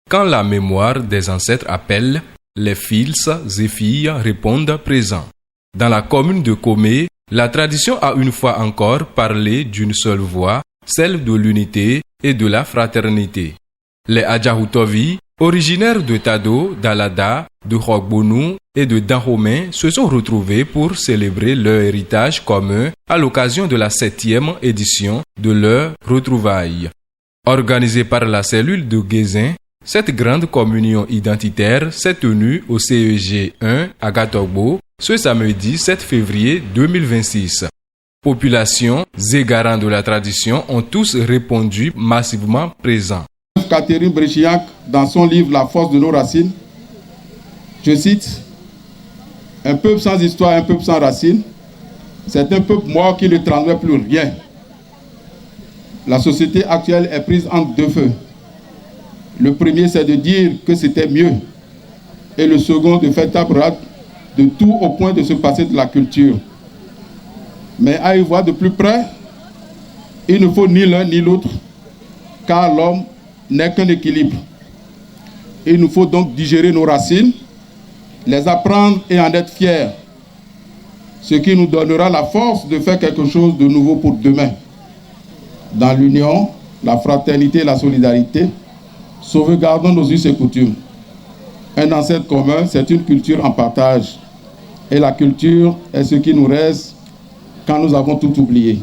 Quand la mémoire des ancêtres appelle, les fils et filles répondent présents. Dans la commune de Komé, la tradition a une fois encore parlé d'une seule voix, celle de l'unité et de la fraternité. Les Adjahutovi, originaires de Tado, d'Alada, de Rogbonu et de Dahomey, se sont retrouvés pour célébrer leur héritage commun à l'occasion de la 7e édition de leur retrouvailles. Organisée par la cellule de Guézin, cette grande communion identitaire s'est tenue au CEG 1 à Gatogbo ce samedi 7 février 2026. Population et garants de la tradition ont tous répondu massivement présents. Catherine Bréchiac, dans son livre La force de nos racines, je cite: un peuple sans histoire, un peuple sans racines, c'est un peuple mort qui ne transmet plus rien. La société actuelle est prise entre deux feux. Le premier, c'est de dire que c'était mieux, et le second, de faire table rase de tout au point de se passer de la culture. Mais à y voir de plus près, il ne faut ni l'un ni l'autre, car l'homme n'est qu'un équilibre. Il nous faut donc digérer nos racines, les apprendre et en être fiers, ce qui nous donnera la force de faire quelque chose de nouveau pour demain. Dans l'union, la fraternité et la solidarité, sauvegardons nos us et coutumes. Un ancêtre commun, c'est une culture en partage. Et la culture est ce qui nous reste quand nous avons tout oublié.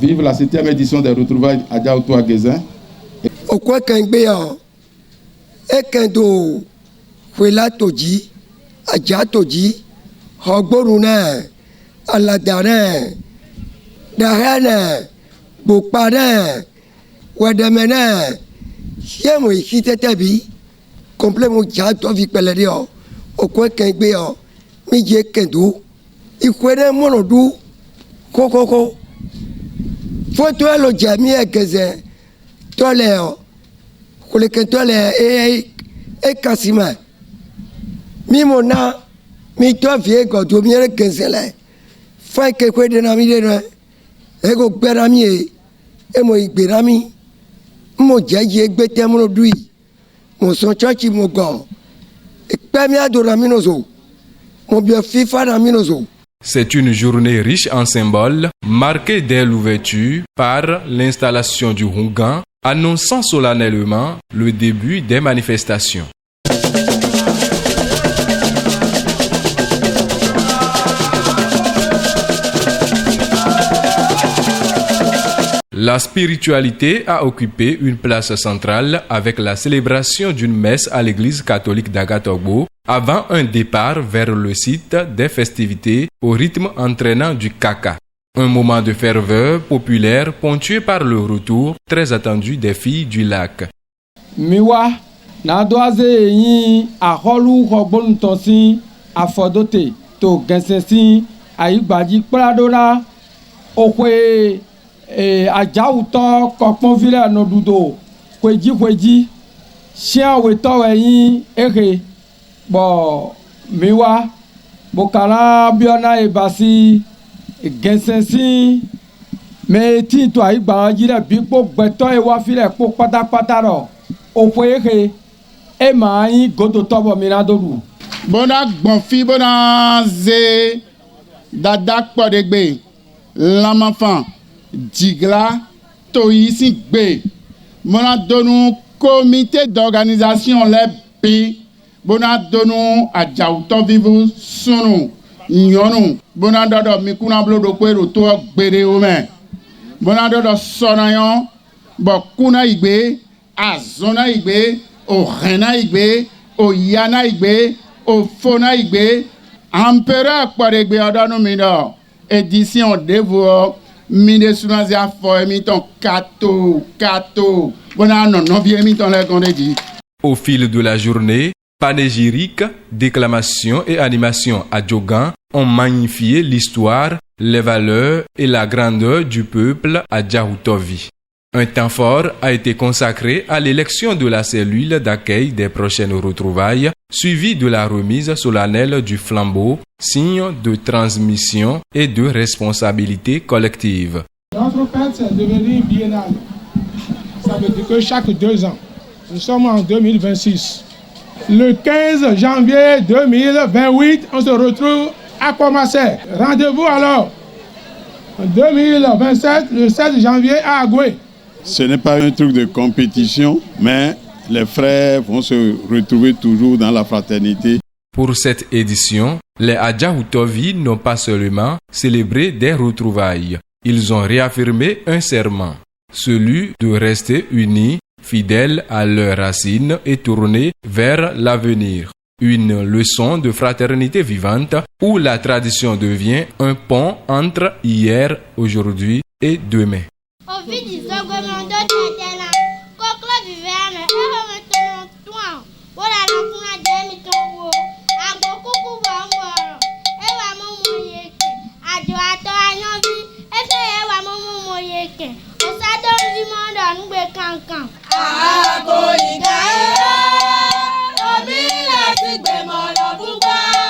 Vive la 7e édition des retrouvailles Adjahuto à Guézin. Okwa Kengbeya, Ekendo, Huela Toji, Adja Toji, Hogborune, Aladane, Dahane, Bukpane, Wadamene, Yemo Hitetebi, complètement Djato Vipelerio, Okwa Kengbeya, Midje Kendo, Ikwene Monodu, Kokoko, Foto lo Jamie Geze, Toleo, Kulekentole e Kasima, Mimona, Mito Viego, Domiere Genzele, Fake Quede Namide, Ego Berami, Emo Berami, Mojaye Betemono Dui, Monson Chachi Mogo, Pamia Doraminozo, Mobile FIFA Raminozo. C'est une journée riche en symboles, marquée dès l'ouverture par l'installation du Hungan, annonçant solennellement le début des manifestations. La spiritualité a occupé une place centrale avec la célébration d'une messe à l'église catholique d'Agatogbo avant un départ vers le site des festivités au rythme entraînant du Kaka. Un moment de ferveur populaire ponctué par le retour très attendu des filles du lac. Miwa, na doaze yi a holu hobon tosi a fodote to gensesi a igbaji pradola okwe Adjahuto kokpon vile no dudo kweji sia weto yi ere bo miwa bokala biona ebasi gensesi me ti to igbaji le bi po gbeto e wa file po patapata ro okwe ere e ma yi godo tobo minadodu Bona gbonfi bona ze dadak podegbe l'enfant Digla Toyisi Gbe. Bona donu comité d'organisation les bona donu Adjahuto vivu sunu nyonu. Bona dodo mikuna blodo kwero to gbere ome. Bona dodo sonayon bo kuna igbe, azona igbe, o rena igbe, o yana igbe, o fona igbe. Empereur Kwadegbe odonu mido. Édition Devo. Au fil de la journée, panégyrique, déclamations et animations à Djogan ont magnifié l'histoire, les valeurs et la grandeur du peuple Adjahutovi. Un temps fort a été consacré à l'élection de la cellule d'accueil des prochaines retrouvailles, suivie de la remise solennelle du flambeau, signe de transmission et de responsabilité collective. Notre fête, c'est devenu biennale. Ça veut dire que chaque 2 ans, Nous sommes en 2026. Le 15 janvier 2028, on se retrouve à Komassé. Rendez-vous alors en 2027, le 16 janvier à Agoué. Ce n'est pas un truc de compétition, mais les frères vont se retrouver toujours dans la fraternité. Pour cette édition, les Adjahoutovi n'ont pas seulement célébré des retrouvailles, ils ont réaffirmé un serment, celui de rester unis, fidèles à leurs racines et tournés vers l'avenir. Une leçon de fraternité vivante où la tradition devient un pont entre hier, aujourd'hui et demain.